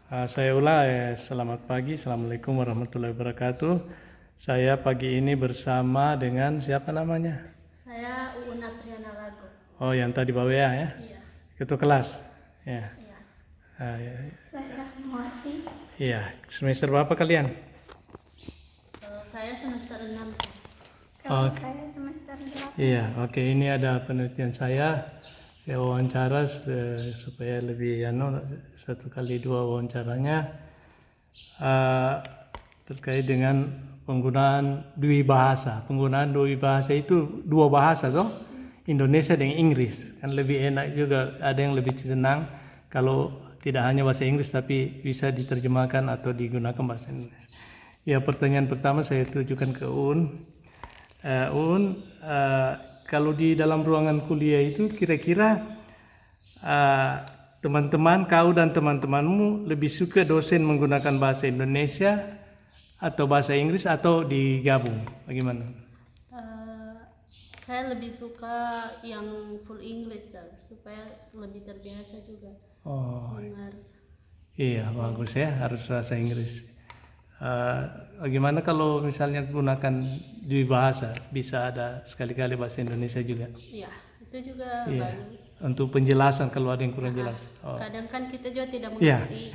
Saya Ula, selamat pagi, Assalamualaikum warahmatullahi wabarakatuh. Saya pagi ini bersama dengan siapa namanya? Saya Uun Apriana Lago. Oh, yang tadi bawa ya? Iya. Ketua kelas? Ya. Iya. Ya. Saya Rahmawati. Iya, semester berapa kalian? Saya semester 6. Oh, Saya semester 8. iya, oke, ini ada penelitian saya wawancara supaya lebih satu kali dua wawancaranya terkait dengan penggunaan dua bahasa. Penggunaan dua bahasa itu dua bahasa toh, Indonesia dan Inggris. Kan lebih enak juga, ada yang lebih senang kalau tidak hanya bahasa Inggris tapi bisa diterjemahkan atau digunakan bahasa Indonesia. Ya, pertanyaan pertama saya tujukan ke Un. Kalau di dalam ruangan kuliah itu kira-kira teman-teman kau dan teman-temanmu lebih suka dosen menggunakan bahasa Indonesia atau bahasa Inggris atau digabung? Bagaimana? Saya lebih suka yang full English supaya lebih terbiasa juga dengar. Iya, bagus ya, harus bahasa Inggris. Bagaimana kalau misalnya gunakan dua bahasa, bisa ada sekali-kali bahasa Indonesia juga? Iya, itu juga bagus. Untuk penjelasan kalau ada yang kurang jelas. Kadang kan kita juga tidak mengerti,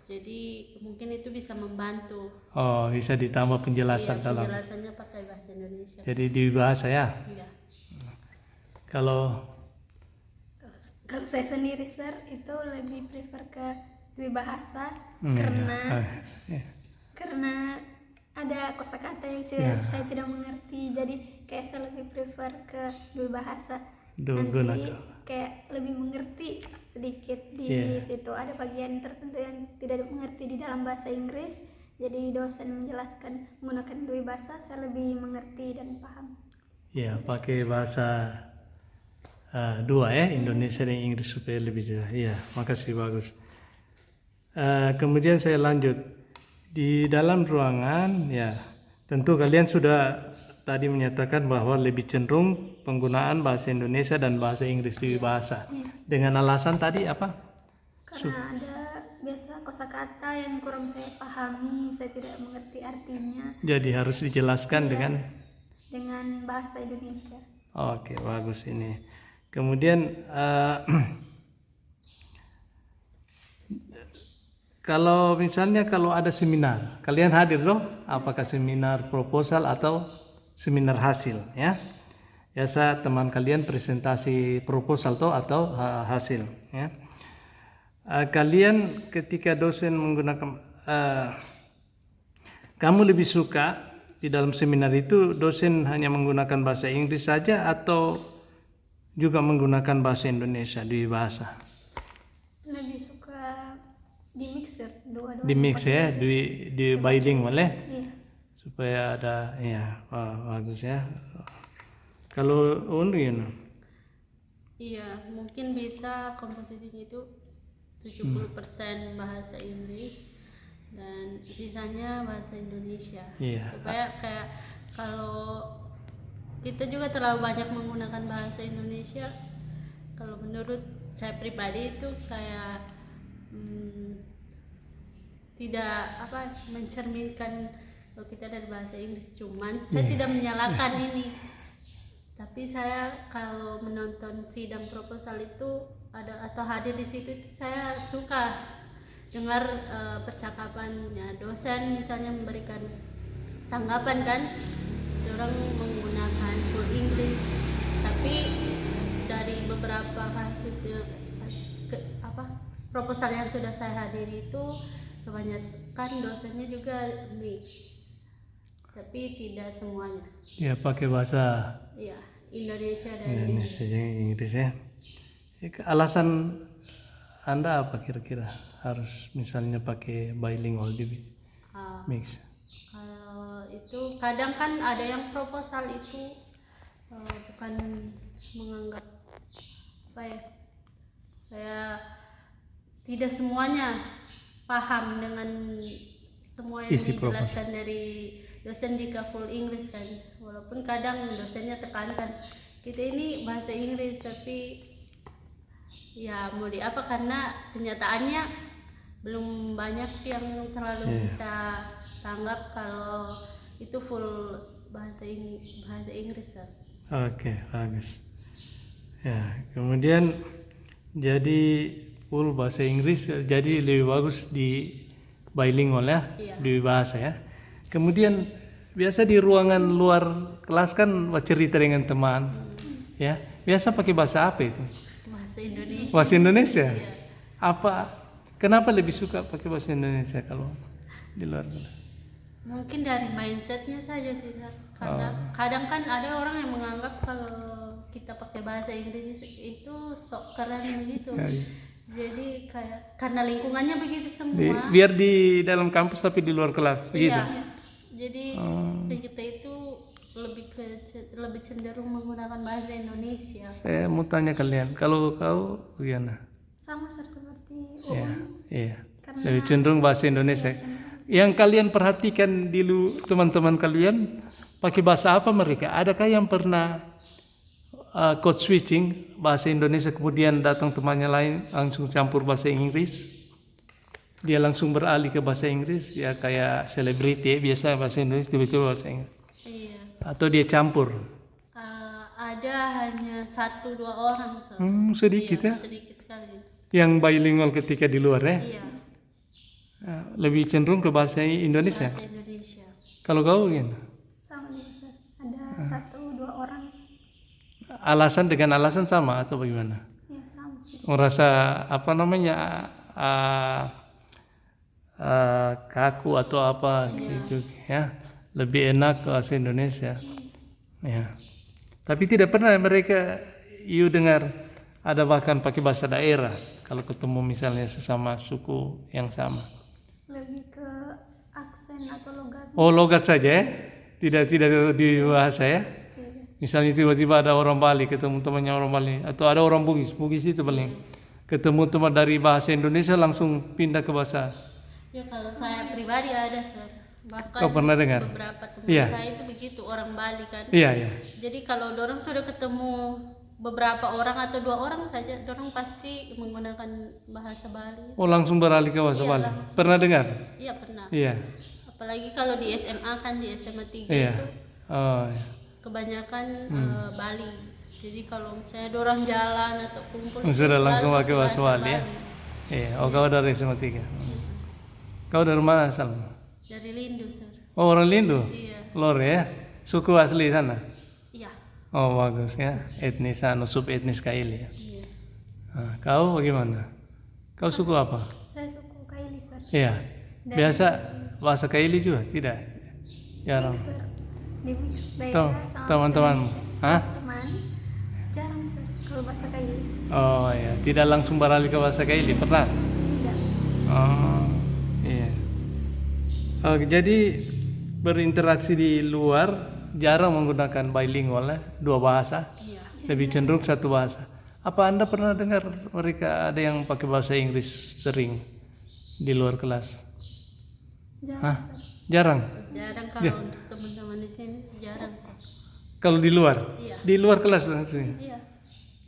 jadi mungkin itu bisa membantu. Oh, bisa ditambah penjelasan dalam. Penjelasannya pakai bahasa Indonesia. Jadi dua bahasa ya. Iya. Kalau saya sendiri sir itu lebih prefer ke dua bahasa karena ada kosakata yang saya tidak mengerti, jadi kayak saya lebih prefer ke dua bahasa. Nanti kayak lebih mengerti sedikit di situ, ada bagian tertentu yang tidak mengerti di dalam bahasa Inggris, jadi dosen menjelaskan menggunakan dua bahasa saya lebih mengerti dan paham. Ya, pakai bahasa dua ya, Indonesia dan Inggris supaya lebih jelas. Iya, makasih, bagus. Kemudian saya lanjut. Di dalam ruangan, ya tentu kalian sudah tadi menyatakan bahwa lebih cenderung penggunaan bahasa Indonesia dan bahasa Inggris di bahasa. Dengan alasan tadi apa? Karena ada biasa kosakata yang kurang saya pahami, saya tidak mengerti artinya. Jadi harus dijelaskan dengan bahasa Indonesia. Oke, bagus ini. Kemudian kalau misalnya ada seminar, kalian hadir loh? Apakah seminar proposal atau seminar hasil ya? Biasa teman kalian presentasi proposal atau hasil ya. Kalian ketika dosen menggunakan kamu lebih suka di dalam seminar itu dosen hanya menggunakan bahasa Inggris saja atau juga menggunakan bahasa Indonesia di bahasa? Lebih suka di mixer dua-duanya. Di mix ya, di bilingual ya. Iya. Supaya ada bagus ya. Kalau Undin? Iya, mungkin bisa komposisinya itu 70% bahasa Inggris dan sisanya bahasa Indonesia. Iya. Supaya kayak kalau kita juga terlalu banyak menggunakan bahasa Indonesia, kalau menurut saya pribadi itu kayak tidak mencerminkan kalau kita dari bahasa Inggris. Cuman saya tidak menyalahkan ini, tapi saya kalau menonton sidang proposal itu atau hadir di situ itu saya suka dengar percakapannya dosen, misalnya memberikan tanggapan kan, orang menggunakan full English, tapi dari beberapa kasus proposal yang sudah saya hadiri itu kebanyakan dosennya juga mix, tapi tidak semuanya. Ya, pakai bahasa Indonesia dan Inggris ya. Alasan Anda apa kira-kira harus misalnya pakai bilingual di mix? Kalau itu kadang kan ada yang proposal itu bukan menganggap saya tidak semuanya paham dengan semua yang dijelaskan dari dosen jika full Inggris kan, walaupun kadang dosennya tekankan kita ini bahasa Inggris, tapi ya mau di apa, karena kenyataannya belum banyak yang terlalu bisa tanggap kalau itu full bahasa Inggris Sir. Oke, bagus. Ya, kemudian jadi full bahasa Inggris, jadi lebih bagus di bilingual ya, Iya. di bahasa ya. Kemudian biasa di ruangan luar kelas kan cerita dengan teman, ya. Biasa pakai bahasa apa itu? Bahasa Indonesia. Bahasa Indonesia. Iya. Apa? Kenapa lebih suka pakai bahasa Indonesia kalau di luar kelas? Mungkin dari mindsetnya saja sih Sir. Karena kadang kan ada orang yang menganggap kalau kita pakai bahasa Inggris itu sok keren begitu. Iya. Jadi kayak karena lingkungannya begitu semua. Biar di dalam kampus tapi di luar kelas, begitu. Iya. Jadi kita itu lebih cenderung menggunakan bahasa Indonesia. Saya mau tanya kalian, kalau kau bagaimana? Sama Sir seperti Iya, Uun. iya. Karena Lebih cenderung bahasa Indonesia. Yang kalian perhatikan dulu teman-teman kalian pakai bahasa apa mereka? Adakah yang pernah code switching bahasa Indonesia kemudian datang temannya lain langsung campur bahasa Inggris? Dia langsung beralih ke bahasa Inggris ya kayak selebriti biasa bahasa Indonesia tiba-tiba bahasa Inggris. Iya. Atau dia campur? Ada hanya 1-2 orang Sir. Sedikit ya. Sedikit sekali. Yang bilingual ketika di luar ya. Iya. Lebih cenderung ke bahasa Indonesia. Bahasa Indonesia. Kalau kau gimana? sama juga Sir. Ada 1-2 orang. Alasan dengan alasan sama atau bagaimana? Ya sama sih. Merasa apa namanya kaku atau apa gitu ya, lebih enak ke bahasa Indonesia ya. Tapi tidak pernah mereka dengar ada bahkan pakai bahasa daerah kalau ketemu misalnya sesama suku yang sama. Lebih ke aksen atau logat. Oh, logat saja ya, tidak di bahasa ya. Misalnya tiba-tiba ada orang Bali ketemu temannya orang Bali atau ada orang Bugis itu paling ketemu teman dari bahasa Indonesia langsung pindah ke bahasa. Ya kalau saya pribadi ada Sir. Bahkan Kau pernah dengar? beberapa teman Iya. saya itu begitu orang Bali kan. Iya, iya. Jadi kalau dorang sudah ketemu beberapa orang atau 2 orang saja, dorang pasti menggunakan bahasa Bali. Oh, langsung beralih ke bahasa Iya, Bali. langsung. Pernah dengar? Iya pernah. Iya. Apalagi kalau di SMA kan di SMA 3 Iya. itu Oh, iya. kebanyakan Bali. Jadi kalau misalnya dorang jalan atau kumpul itu Sudah selalu langsung pakai bahasa Bali ya. Iya. Oh, kau dari SMA 3. Kau dari mana asal? Dari Lindo Sir. Oh, orang Lindo. Iya. Lore ya. Suku asli sana. Iya. Oh, bagus ya. Etnis sub etnis Kaili ya. Iya. Nah, kau bagaimana? Kau suku apa? Saya suku Kaili Sir. Iya. Biasa bahasa Kaili juga? Tidak. Jarang. Sir. Di mix daerah Tuh, sama teman-temanmu. Indonesia. Hah? Teman. Jarang Sir kalau bahasa Kaili. Oh ya, tidak langsung beralih ke bahasa Kaili pernah? Tidak. Oh, iya. Oh, jadi berinteraksi di luar jarang menggunakan bilingual ya, 2 bahasa. Iya. Lebih cenderung 1 bahasa. Apa Anda pernah dengar mereka ada yang pakai bahasa Inggris sering di luar kelas? Jarang Hah? Sir. Jarang. Jarang kalau untuk teman-teman di sini jarang Sir. Kalau di luar? Iya. Di luar kelas maksudnya. Iya.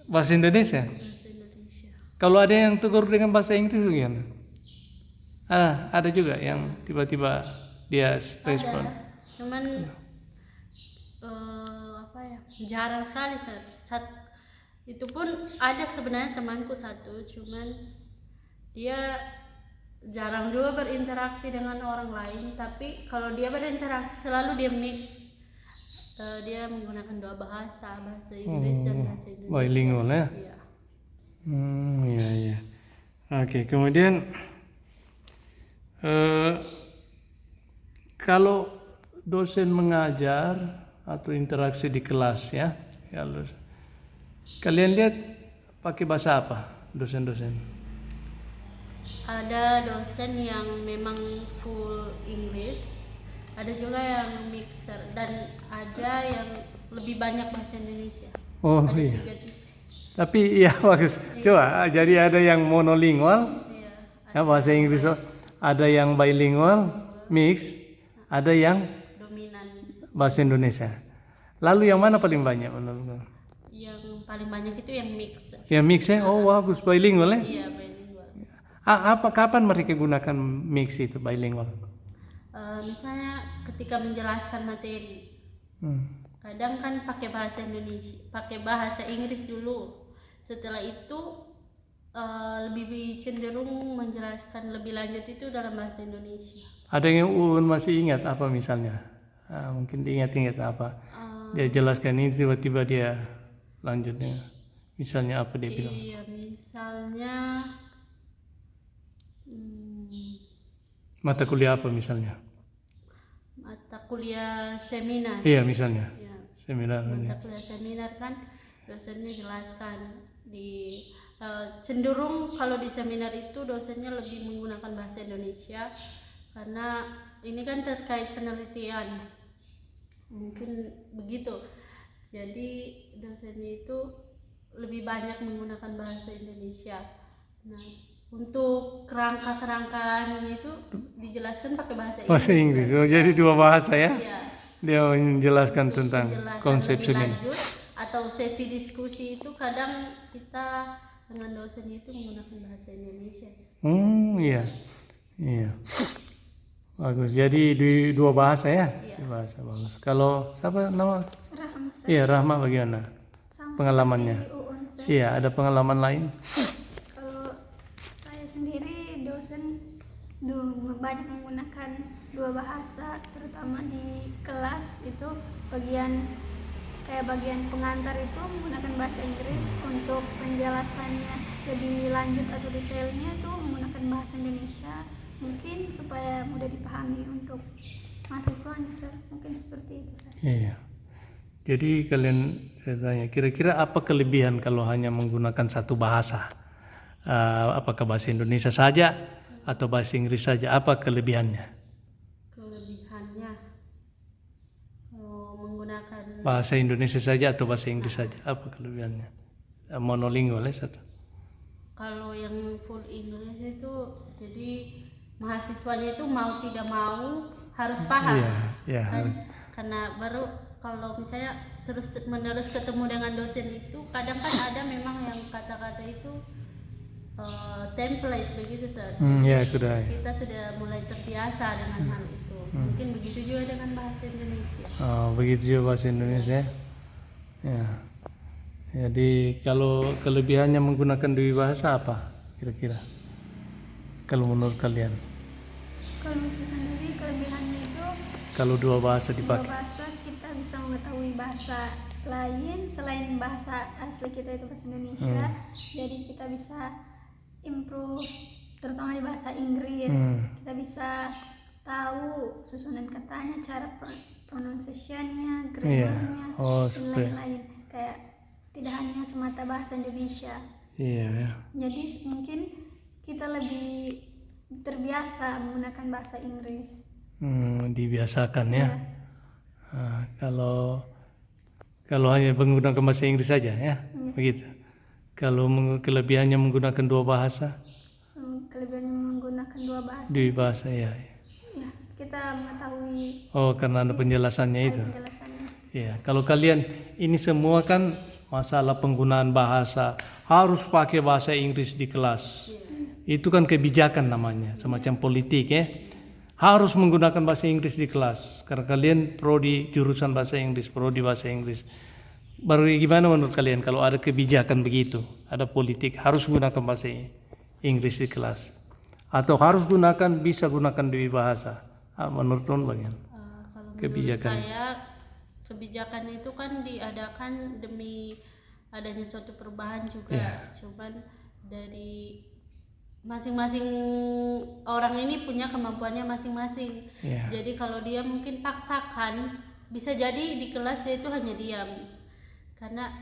Bahasa Indonesia. Bahasa Indonesia. Kalau ada yang tegur dengan bahasa Inggris bagaimana? Ada juga yang tiba-tiba dia respon. Ada. Cuman apa ya? Jarang sekali Sir. Itu pun ada sebenarnya temanku satu, cuman dia jarang juga berinteraksi dengan orang lain, tapi kalau dia berinteraksi selalu dia mix. Dia menggunakan 2 bahasa, bahasa Inggris dan bahasa Indonesia. Bilingual ya. Iya. Iya, iya. Oke, kemudian kalau dosen mengajar atau interaksi di kelas ya, kalau kalian lihat pakai bahasa apa dosen-dosen? Ada dosen yang memang full Inggris, ada juga yang mixer, dan ada yang lebih banyak bahasa Indonesia. Oh Ada iya. 3 tipe. Tapi iya bagus. Coba jadi ada yang monolingual, Iya. ya bahasa Inggris. Ada yang bilingual, mix, ada yang Dominan. bahasa Indonesia. Lalu yang mana paling banyak menurut? Yang paling banyak itu yang mixer. Yang mix ya? Oh bagus, bilingual ya. Iya, bilingual. Apa kapan mereka gunakan mix itu bilingual? Misalnya ketika menjelaskan materi, kadang kan pakai bahasa Indonesia, pakai bahasa Inggris dulu. Setelah itu lebih cenderung menjelaskan lebih lanjut itu dalam bahasa Indonesia. Ada yang Uun masih ingat apa misalnya? Mungkin diingat-ingat apa? Dia jelaskan ini tiba-tiba dia lanjutnya. Misalnya apa dia bilang? Iya, misalnya Mata kuliah apa misalnya? mata kuliah seminar. Iya misalnya. Ya, Seminar. mata kuliah seminar kan dosennya jelaskan di cenderung kalau di seminar itu dosennya lebih menggunakan bahasa Indonesia karena ini kan terkait penelitian, mungkin begitu. Jadi dosennya itu lebih banyak menggunakan bahasa Indonesia. Nah, untuk kerangka-kerangkaan itu dijelaskan pakai bahasa Inggris. Bahasa Inggris. Oh, jadi dua bahasa ya? Iya. Dia menjelaskan tentang Penjelasan konsep lebih ini. lanjut atau sesi diskusi itu kadang kita dengan dosen itu menggunakan bahasa Indonesia. Iya. Iya. Bagus. Jadi dua bahasa ya? Iya. Dua bahasa bagus. Kalau siapa nama? Rahma, Iya, Rahma bagaimana? sama Pengalamannya? seperti Uun, Sir. Iya, ada pengalaman lain? Kalau saya sendiri dosen banyak menggunakan dua bahasa, terutama di kelas itu bagian pengantar itu menggunakan bahasa Inggris, untuk penjelasannya lebih lanjut atau detailnya itu menggunakan bahasa Indonesia, mungkin supaya mudah dipahami untuk mahasiswanya, Sir. Mungkin seperti itu, Sir. Iya. Jadi kalian, saya tanya, kira-kira apa kelebihan kalau hanya menggunakan satu bahasa? Apakah bahasa Indonesia saja atau bahasa Inggris saja? Apa kelebihannya? Kelebihannya menggunakan Bahasa Indonesia saja atau bahasa Inggris saja? Apa kelebihannya? Monolingual ya satu. kalau yang full English itu jadi mahasiswanya itu mau tidak mau harus paham. Iya. Kan? Karena baru kalau misalnya terus menerus ketemu dengan dosen itu kadang kan ada memang yang kata-kata itu template begitu, Sir. Ya sudah. Kita sudah mulai terbiasa dengan hal itu. Mungkin begitu juga dengan bahasa Indonesia. Begitu juga bahasa Indonesia. Ya. Jadi kalau kelebihannya menggunakan dua bahasa apa kira-kira? Kalau menurut kalian? Kalau saya sendiri kelebihannya itu Kalau dua bahasa dua dipakai? bahasa kita bisa mengetahui bahasa lain selain bahasa asli kita itu bahasa Indonesia. Jadi kita bisa improve terutama di bahasa Inggris. Kita bisa tahu susunan katanya, cara pronunciation-nya, grammarnya, dan lain-lain. Kayak tidak hanya semata bahasa Indonesia. Iya ya. Jadi mungkin kita lebih terbiasa menggunakan bahasa Inggris. Dibiasakan ya. Kalau hanya menggunakan bahasa Inggris saja ya, begitu. Kalau kelebihannya menggunakan dua bahasa? Kelebihannya menggunakan dua bahasa. Dua bahasa ya. Ya, kita mengetahui Karena ada penjelasannya itu. penjelasannya. Ya, kalau kalian ini semua kan masalah penggunaan bahasa, harus pakai bahasa Inggris di kelas. Itu kan kebijakan namanya, semacam politik ya. Harus menggunakan bahasa Inggris di kelas karena kalian prodi jurusan bahasa Inggris, prodi bahasa Inggris. Baru gimana menurut kalian kalau ada kebijakan begitu, ada politik harus gunakan bahasa Inggris di kelas atau harus bisa gunakan dua bahasa? Menurut kalian bagaimana? Kalau Kebijakan. menurut saya kebijakan itu kan diadakan demi adanya suatu perubahan juga. Cuman dari masing-masing orang ini punya kemampuannya masing-masing. Jadi kalau dia mungkin paksakan, bisa jadi di kelas dia itu hanya diam. Karena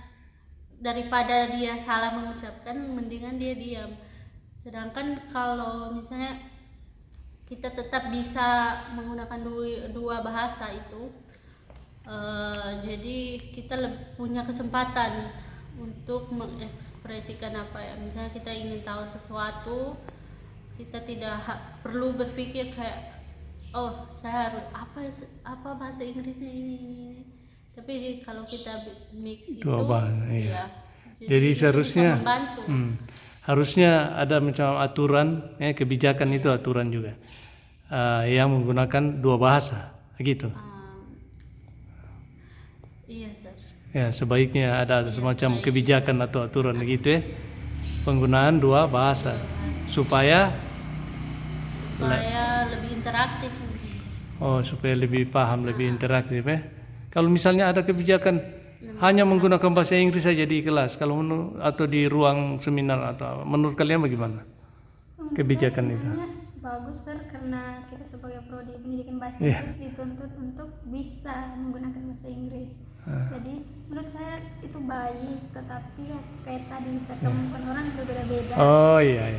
daripada dia salah mengucapkan, mendingan dia diam. Sedangkan kalau misalnya kita tetap bisa menggunakan dua bahasa itu, jadi kita punya kesempatan untuk mengekspresikan apa ya, misalnya kita ingin tahu sesuatu, kita tidak perlu berpikir kayak saya harus apa bahasa Inggrisnya ini. Tapi kalau kita mix itu Dua bahasa, iya. ya, Jadi itu seharusnya bisa membantu. harusnya ada macam aturan, kebijakan itu aturan juga yang menggunakan dua bahasa, gitu. Iya, Sir. Ya, sebaiknya ada semacam kebijakan atau aturan gitu ya, penggunaan dua bahasa supaya lebih interaktif mungkin. supaya lebih paham, lebih interaktif ya. Kalau misalnya ada kebijakan hanya menggunakan bahasa Inggris saja di kelas, kalau atau di ruang seminar atau menurut kalian bagaimana kebijakan itu? Sebenarnya bagus Sir, karena kita sebagai prodi pendidikan bahasa Inggris dituntut untuk bisa menggunakan bahasa Inggris. Jadi menurut saya itu baik, tetapi ya kayak tadi saya temukan orang berbeda-beda. Oh iya.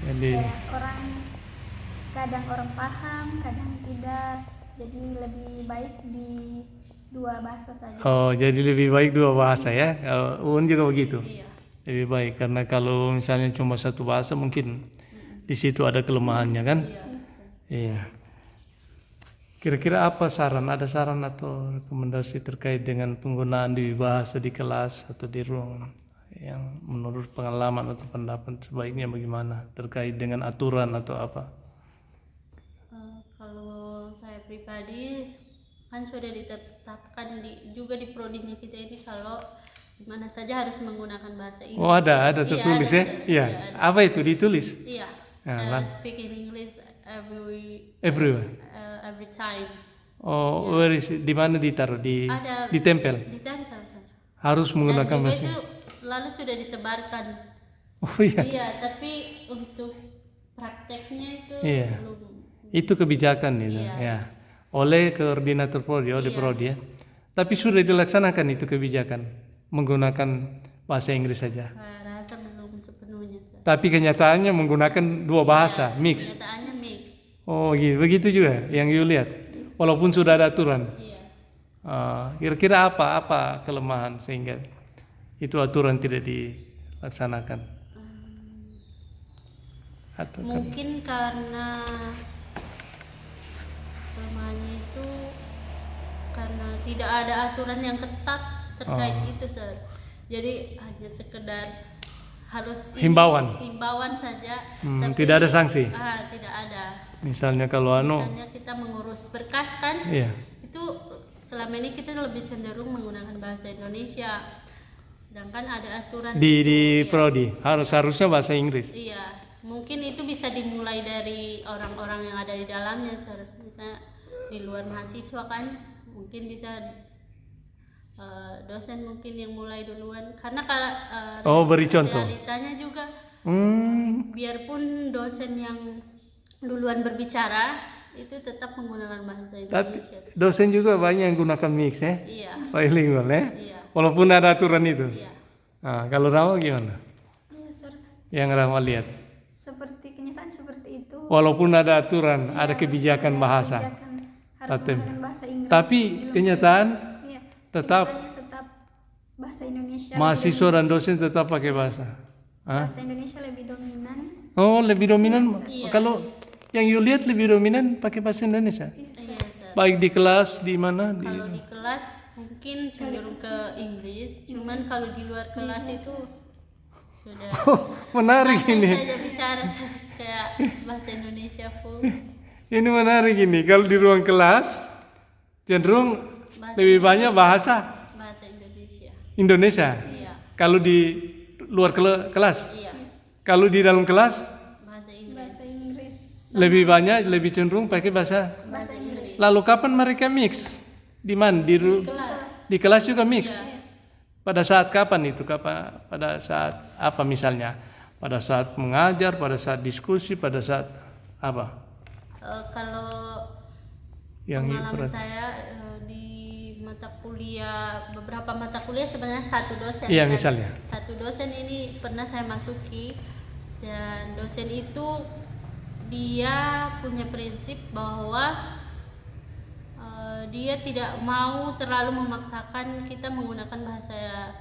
Jadi kayak kadang orang paham, kadang tidak. Jadi lebih baik di dua bahasa saja. Oh, jadi lebih baik dua bahasa ya. Kalau UN juga begitu. Iya. Lebih baik karena kalau misalnya cuma satu bahasa mungkin di situ ada kelemahannya kan? Iya. Kira-kira apa saran? Ada saran atau rekomendasi terkait dengan penggunaan di bahasa di kelas atau di ruang yang menurut pengalaman atau pendapat sebaiknya bagaimana terkait dengan aturan atau apa? Kalau saya pribadi kan sudah ditetapkan juga di prodinya kita ini kalau dimana saja harus menggunakan bahasa Inggris. Oh ada tertulis ya? Iya. Apa itu ditulis? Iya. Speak in English Everywhere. Every time. Oh, where is it? Di mana ditaruh? Ditempel. Ditempel, Sir. Harus menggunakan Dan juga bahasa. itu selalu sudah disebarkan. Oh iya. Iya, tapi untuk prakteknya itu belum. Itu kebijakan itu. Ya. Oleh koordinator prodi, prodi ya. Tapi sudah dilaksanakan itu kebijakan menggunakan bahasa Inggris saja. Saya rasa belum sepenuhnya, Sir. Tapi kenyataannya menggunakan dua bahasa, mix. Kenyataannya mix. Oh gitu, begitu juga yang you lihat. Walaupun sudah ada aturan. Iya. Kira-kira apa kelemahan sehingga itu aturan tidak dilaksanakan? Mungkin karena kelemahannya itu karena tidak ada aturan yang ketat terkait itu, Sir. Jadi hanya sekedar harus himbauan saja, tapi tidak ada sanksi. Tidak ada. Misalnya kalau misalnya kita mengurus berkas kan, itu selama ini kita lebih cenderung menggunakan bahasa Indonesia, sedangkan ada aturan di prodi harusnya bahasa Inggris. Iya, mungkin itu bisa dimulai dari orang-orang yang ada di dalamnya, Sir. Misalnya di luar mahasiswa kan, mungkin bisa dosen mungkin yang mulai duluan, karena kalau beri contoh. Realitanya juga biarpun dosen yang duluan berbicara itu tetap menggunakan bahasa Indonesia. Tapi dosen juga banyak yang gunakan mix ya. Iya. Bilingual ya. Iya. Walaupun ada aturan itu. Iya. Kalau Rama gimana? Iya, Sir. Yang Rama lihat. Seperti kenyataan seperti itu. Walaupun ada aturan, ada kebijakan bahasa. Harus menggunakan bahasa Inggris. Tapi kenyataan tetap bahasa Indonesia. Mahasiswa dan dosen tetap pakai bahasa. Bahasa Indonesia lebih dominan. Oh, lebih dominan. Iya. Kalau yang you lihat lebih dominan pakai bahasa Indonesia. Iya, Sir. Baik di kelas di mana? Kalau di kelas mungkin cenderung ke Inggris, cuman kalau di luar kelas itu sudah menarik ini. saja bicara kayak bahasa Indonesia full. Ini menarik ini. Kalau di ruang kelas cenderung lebih banyak bahasa Indonesia. Iya. Kalau di luar kelas. Iya. Kalau di dalam kelas Bahasa Inggris. lebih banyak, lebih cenderung pakai bahasa Inggris. Lalu kapan mereka mix? Di mana? Di kelas juga mix. Iya. Pada saat kapan itu? Pada saat apa misalnya? Pada saat mengajar, pada saat diskusi, pada saat apa? Kalau Yang pengalaman saya di beberapa mata kuliah sebenarnya satu dosen. Iya, misalnya. Satu dosen ini pernah saya masuki, dan dosen itu dia punya prinsip bahwa dia tidak mau terlalu memaksakan kita menggunakan bahasa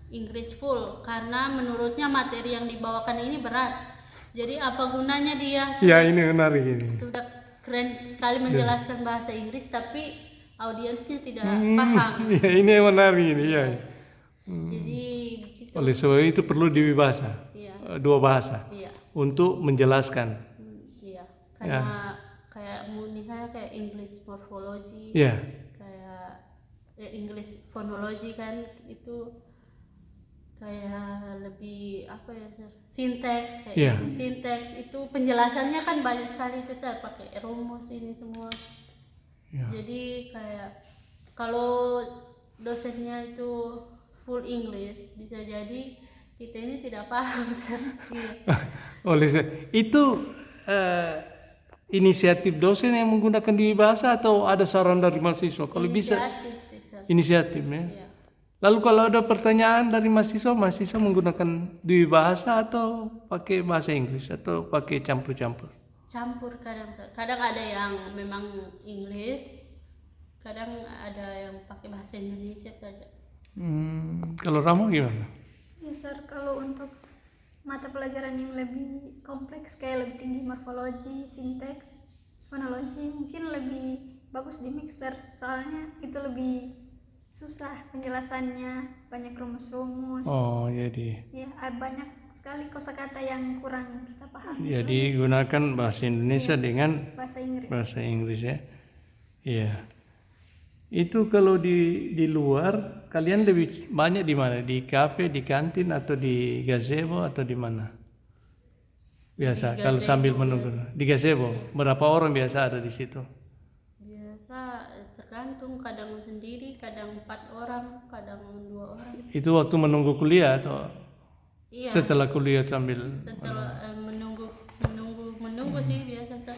Inggris full, karena menurutnya materi yang dibawakan ini berat. Jadi apa gunanya dia ini menarik ini. sudah keren sekali menjelaskan bahasa Inggris tapi audiensnya tidak paham. Iya, ini yang menarik ini ya. Jadi gitu. Oleh sebab itu perlu dibahasa. Iya. dua bahasa Iya. untuk menjelaskan. Iya. Karena kayak misalnya kayak English morphology, Ya, kayak English phonology kan itu kayak lebih apa ya Sir? Sinteks kayak Iya. English sinteks itu penjelasannya kan banyak sekali itu Sir, pakai rumus ini semua. Ya. Jadi kayak kalau dosennya itu full English bisa jadi kita ini tidak paham Sir. Iya. Oleh itu inisiatif dosen yang menggunakan dua bahasa atau ada saran dari mahasiswa? Kalau bisa Inisiatif sih Sir. inisiatif ya. Iya. Lalu kalau ada pertanyaan dari mahasiswa menggunakan dua bahasa atau pakai bahasa Inggris atau pakai campur-campur? Campur kadang Sir. Kadang ada yang memang English, kadang ada yang pakai bahasa Indonesia saja. Kalau Ramo gimana? Ya Sir, kalau untuk mata pelajaran yang lebih kompleks kayak lebih tinggi morfologi, sinteks, fonologi mungkin lebih bagus di mixer, soalnya itu lebih susah penjelasannya, banyak rumus-rumus. Oh, jadi Ya, banyak sekali kosakata yang kurang kita pahami. jadi gunakan bahasa Indonesia dengan Bahasa Inggris. bahasa Inggris ya. Iya. Itu kalau di luar kalian lebih banyak di mana? Di kafe, di kantin atau di gazebo atau di mana? Biasa Di kalau gazebo sambil menunggu. Di gazebo. Berapa orang biasa ada di situ? Biasa tergantung, kadang sendiri, kadang 4 orang, kadang 2 orang. Itu waktu menunggu kuliah atau Iya. setelah kuliah sambil Setelah menunggu sih biasa Sir.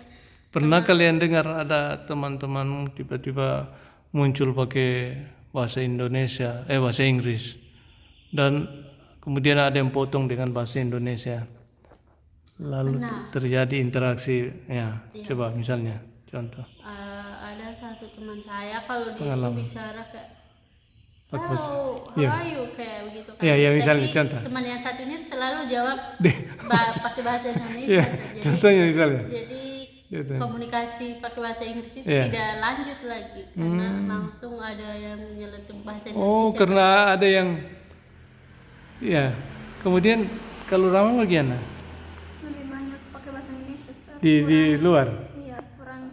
pernah kalian dengar ada teman-temanmu tiba-tiba muncul pakai bahasa Indonesia, bahasa Inggris, dan kemudian ada yang potong dengan bahasa Indonesia, lalu terjadi interaksi, ya coba misalnya contoh. Ada satu teman saya kalau dia itu Pengalaman. bicara kayak Pakai bahasa- how Iya. are you kayak begitu kan. Iya, iya, misalnya Tapi contoh. teman yang satunya selalu jawab pakai bahasa Indonesia. Iya, Jadi contohnya misalnya. jadi Gitu. komunikasi pakai bahasa Inggris itu Iya. tidak lanjut lagi karena langsung ada yang nyeletuk bahasa Oh, Indonesia. karena ada yang, ya. Kemudian kalau Rama bagaimana? Lebih banyak pakai bahasa Indonesia Sir. Di luar Iya, kurang.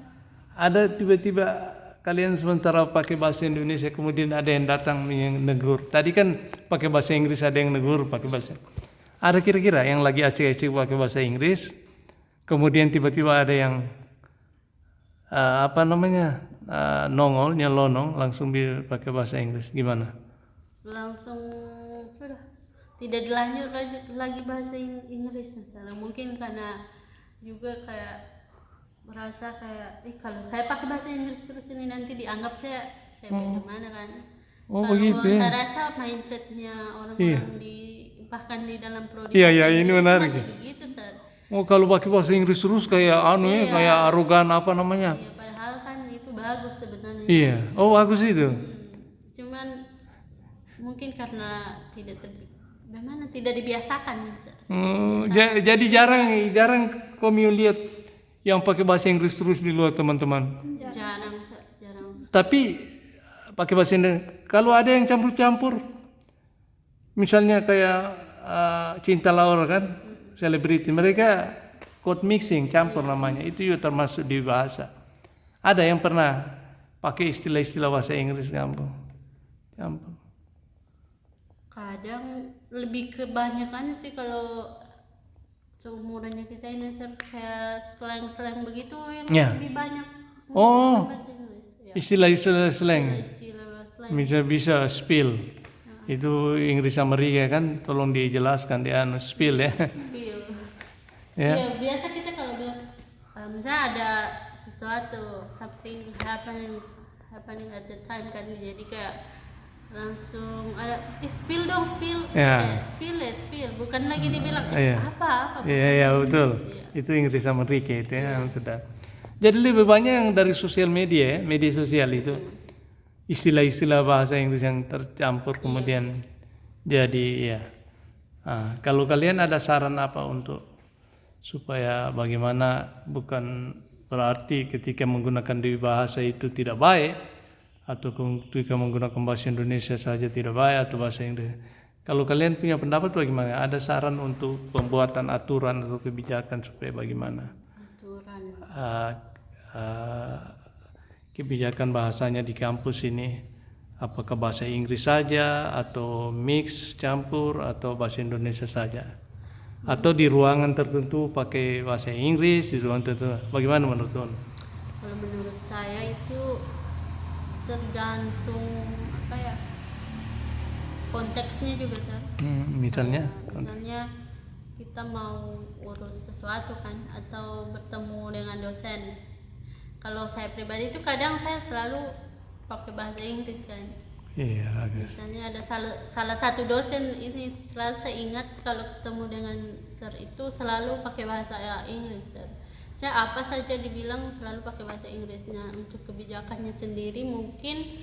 ada tiba-tiba kalian sementara pakai bahasa Indonesia kemudian ada yang datang yang negur. Tadi kan pakai bahasa Inggris, ada yang negur pakai bahasa. Ada kira-kira yang lagi asik-asik pakai bahasa Inggris, kemudian tiba-tiba ada yang nongol, nyelonong langsung pakai bahasa Inggris, gimana? Langsung sudah tidak dilanjut lagi bahasa Inggris misalnya. Mungkin karena juga kayak merasa kayak kalau saya pakai bahasa Inggris terus ini nanti dianggap saya kayak bagaimana kan. Oh, Kalau begitu ya. saya rasa mindsetnya orang-orang bahkan di dalam prodi Iya, bahasa iya, Inggris ini itu menarik. masih begitu Sir. Oh, kalau pakai bahasa Inggris terus kayak kayak arogan apa namanya? Iya, padahal kan itu bagus sebenarnya. Iya. Oh, bagus itu. Cuman mungkin karena tidak dibiasakan Sir. Jadi jarang kami lihat yang pakai bahasa Inggris terus di luar, teman-teman. Jarang Sir, jarang. Tapi pakai bahasa Indonesia. Kalau ada yang campur-campur, misalnya kayak Cinta Laura kan, selebriti, mereka code mixing, campur namanya. Itu juga termasuk di bahasa. Ada yang pernah pakai istilah-istilah bahasa Inggris campur. Kadang lebih kebanyakan sih kalau seumurannya kita ini Sir, kayak slang-slang begitu yang Ya. lebih banyak Oh, bahasa Inggris. Ya. istilah-istilah slang. Istilah slang. Bisa spill. Itu Inggris Amerika kan, tolong dijelaskan spill ya. Spill. Ya. Iya, biasa kita kalau bilang misalnya ada sesuatu something happening at the time kan, jadi kayak langsung ada spill dong, spill. Ya. Kayak spill, bukan lagi dibilang Iya. apa. Iya, betul. Itu Inggris Amerika itu ya, sudah. Jadi lebih banyak yang dari sosial media ya, media sosial itu. Istilah-istilah bahasa Inggris yang tercampur kemudian jadi ya. Kalau kalian ada saran apa untuk supaya bagaimana, bukan berarti ketika menggunakan dua bahasa itu tidak baik atau ketika menggunakan bahasa Indonesia saja tidak baik atau bahasa Inggris. Kalau kalian punya pendapat bagaimana? Ada saran untuk pembuatan aturan atau kebijakan supaya bagaimana? aturan Uh, uh, kebijakan bahasanya di kampus ini, apakah bahasa Inggris saja atau mix campur atau bahasa Indonesia saja? Atau di ruangan tertentu pakai bahasa Inggris, di ruangan tertentu bagaimana menurut Tuan? kalau menurut saya itu tergantung apa ya, konteksnya juga Sir. Misalnya, Misalnya kita mau urus sesuatu kan atau bertemu dengan dosen. Kalau saya pribadi itu kadang saya selalu pakai bahasa Inggris kan. iya bagus. Misalnya ada salah satu dosen ini selalu saya ingat kalau ketemu dengan Sir itu selalu pakai bahasa Inggris Sir. Saya apa saja dibilang selalu pakai bahasa Inggrisnya. Untuk kebijakannya sendiri mungkin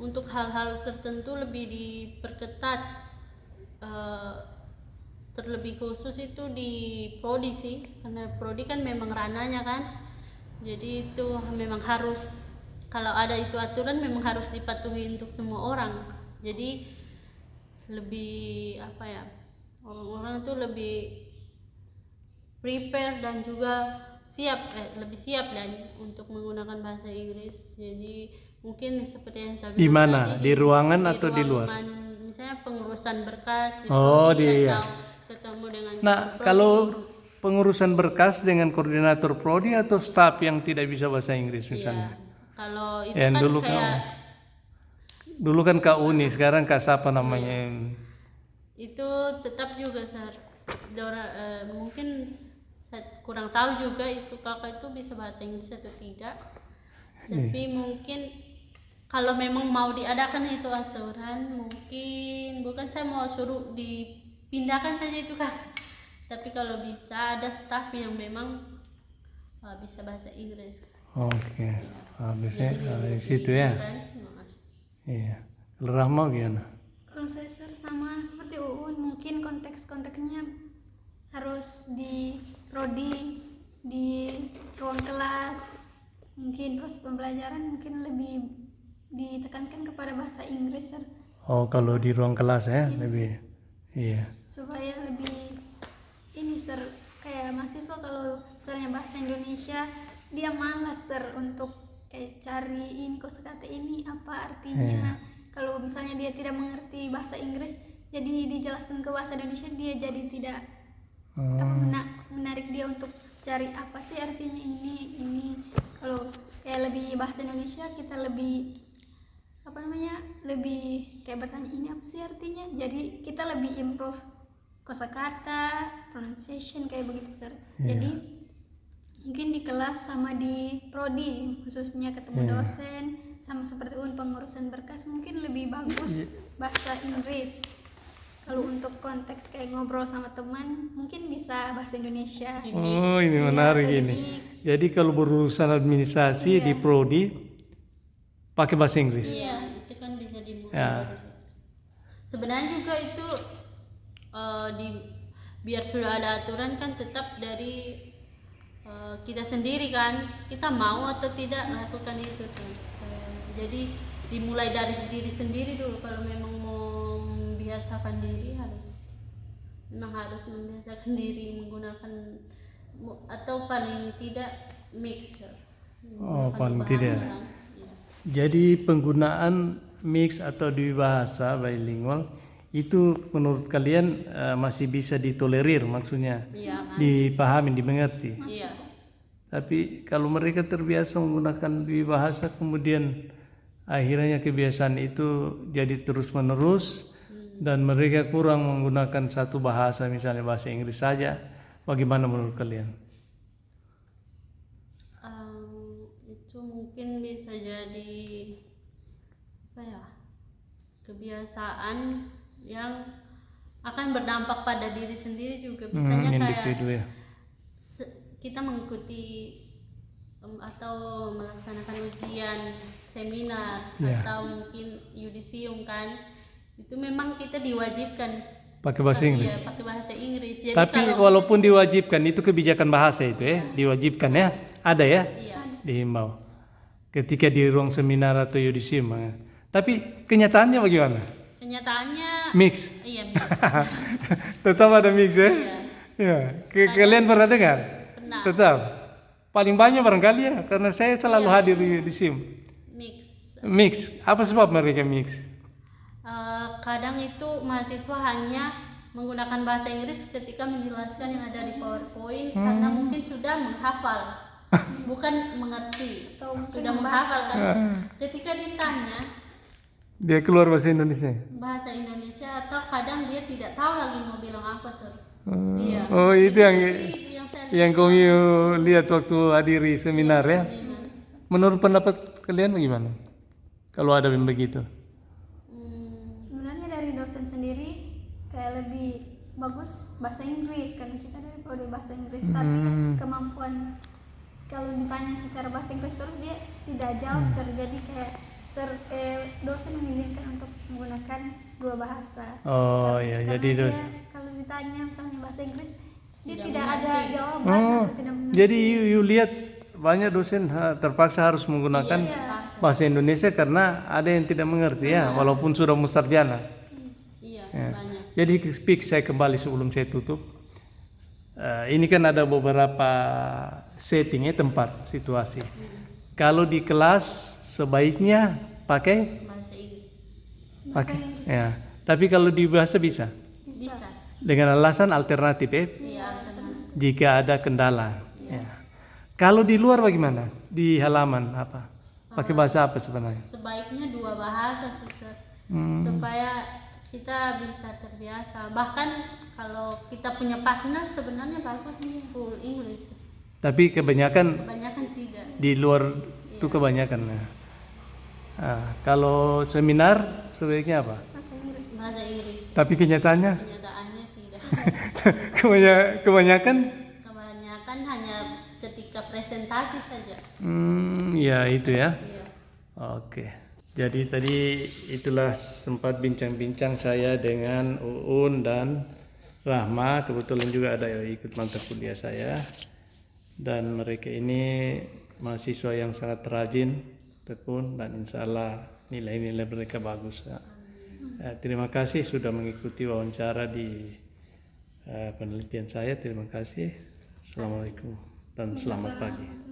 untuk hal-hal tertentu lebih diperketat, terlebih khusus itu di prodi sih, karena prodi kan memang rananya kan, jadi itu memang harus, kalau ada itu aturan memang harus dipatuhi untuk semua orang. Jadi lebih apa ya, orang-orang itu lebih prepare dan juga lebih siap dan untuk menggunakan bahasa Inggris. Jadi mungkin seperti yang saya bilang Di mana? tadi, Di ruangan atau di luar? ruangan, misalnya pengurusan berkas di Oh, prodi iya. atau ketemu dengan Nah, prodi. kalau pengurusan berkas dengan koordinator prodi atau staf yang tidak bisa bahasa Inggris misalnya? Kalau itu Yang kan dulu kayak Dulu kan Kak Uni, sekarang Kak siapa namanya? itu tetap juga Sar. Mungkin saya kurang tahu juga itu kakak itu bisa bahasa Inggris atau tidak. Tapi mungkin kalau memang mau diadakan itu aturan, mungkin bukan saya mau suruh dipindahkan saja itu kakak. Tapi kalau bisa ada staf yang memang bisa bahasa Inggris. Oke, habisnya Jadi di situ ya. kan, Iya. Kalau Rahma gimana? Kalau saya Sir, sama seperti Uun, mungkin konteks-konteksnya harus di prodi, di ruang kelas, mungkin proses pembelajaran mungkin lebih ditekankan kepada bahasa Inggris Sir, Oh, kalau di ruang kelas ya lebih. Iya. supaya lebih ini Sir, kayak mahasiswa kalau misalnya bahasa Indonesia dia malas Sir untuk kayak cari ini kosakata ini apa artinya. Kalau misalnya dia tidak mengerti bahasa Inggris, jadi dijelaskan ke bahasa Indonesia, dia jadi tidak menarik dia untuk cari apa sih artinya ini. Kalau kayak lebih bahasa Indonesia, kita lebih lebih kayak bertanya ini apa sih artinya, jadi kita lebih improve kosakata, pronunciation kayak begitu Sir. Jadi mungkin di kelas sama di prodi khususnya ketemu dosen sama seperti pengurusan berkas mungkin lebih bagus bahasa Inggris. Kalau untuk konteks kayak ngobrol sama teman mungkin bisa bahasa Indonesia. Oh, ini menarik atau ini. di-mix. Jadi kalau berurusan administrasi di prodi pakai bahasa Inggris. Iya, itu kan bisa dimulai Ya. dari situ. Sebenarnya juga itu biar sudah ada aturan kan tetap dari kita sendiri kan, kita mau atau tidak melakukan itu sih. Jadi dimulai dari diri sendiri dulu. Kalau memang mau membiasakan diri memang harus membiasakan diri menggunakan atau paling tidak mix. Oh, Menggunakan paling bahasa tidak. kan. Iya. Jadi penggunaan mix atau bahasa bilingual itu menurut kalian masih bisa ditolerir, maksudnya Iya, dipahami, dimengerti. iya. Tapi kalau mereka terbiasa menggunakan bahasa kemudian akhirnya kebiasaan itu jadi terus menerus dan mereka kurang menggunakan satu bahasa, misalnya bahasa Inggris saja, bagaimana menurut kalian? Itu mungkin bisa jadi apa ya, kebiasaan yang akan berdampak pada diri sendiri juga. Misalnya Individu kayak ya. kita mengikuti atau melaksanakan ujian, seminar atau mungkin yudisium kan, itu memang kita diwajibkan Pakai bahasa Inggris. Iya, pakai bahasa Inggris. Jadi Tapi kalau walaupun diwajibkan, itu kebijakan bahasa itu ya, diwajibkan ya, ada ya, iya, dihimbau ketika di ruang seminar atau yudisium. Tapi kenyataannya bagaimana? Kenyataannya Mix. iya mix. Tetap ada mix ya? Iya, Ya. Kalian pernah dengar? pernah Tetap. Paling banyak barangkali ya, karena saya selalu hadir di SIM. mix. Mix. Apa sebab mereka mix? Kadang itu mahasiswa hanya menggunakan bahasa Inggris ketika menjelaskan yang ada di PowerPoint karena mungkin sudah menghafal, bukan mengerti, Atau mungkin sudah menghafal kan. Ketika ditanya Dia keluar bahasa Indonesia. bahasa Indonesia atau kadang dia tidak tahu lagi mau bilang apa, Sir. Iya. Oh, itu Begitu sih yang saya lihat. yang kami lihat waktu hadiri seminar ya. Seminar. Menurut pendapat kalian bagaimana? Kalau ada yang begitu? Sebenarnya dari dosen sendiri kayak lebih bagus bahasa Inggris karena kita dari prodi bahasa Inggris, tapi kemampuan kalau ditanya secara bahasa Inggris terus dia tidak jawab, jadi kayak dosen mengizinkan untuk menggunakan dua bahasa. Oh iya, Karena jadi dia kalau ditanya misalnya bahasa Inggris dia tidak ada jawaban Oh, atau tidak mengerti. jadi you lihat banyak dosen terpaksa harus menggunakan bahasa Indonesia karena ada yang tidak mengerti ya, walaupun sudah musarjana. Iya, Ya. banyak. Jadi speak saya kembali sebelum saya tutup. Ini kan ada beberapa settingnya, tempat, situasi. Kalau di kelas sebaiknya pakai Bahasa Inggris ya. Tapi kalau di bahasa bisa bisa. dengan alasan alternatif Iya, alternatif. jika ada kendala. Ya. Kalau di luar bagaimana? Di halaman apa? Pakai bahasa apa sebenarnya? Sebaiknya dua bahasa sih, Sir. Supaya kita bisa terbiasa. Bahkan kalau kita punya partner sebenarnya bagus full English. Tapi kebanyakan Kebanyakan tidak. di luar itu kebanyakan. Kalau seminar sebaiknya apa? Bahasa Inggris. Bahasa Inggris. Tapi kenyataannya Kenyataannya tidak. kebanyakan Kebanyakan hanya ketika presentasi saja. ya itu ya. Iya. Oke. Jadi tadi itulah sempat bincang-bincang saya dengan Uun dan Rahma. Kebetulan juga ada yang ikut mata kuliah saya. Dan mereka ini mahasiswa yang sangat rajin, tekun, dan insya Allah nilai-nilai mereka bagus. Ya. Terima kasih sudah mengikuti wawancara di penelitian saya. Terima kasih. Assalamualaikum dan selamat pagi.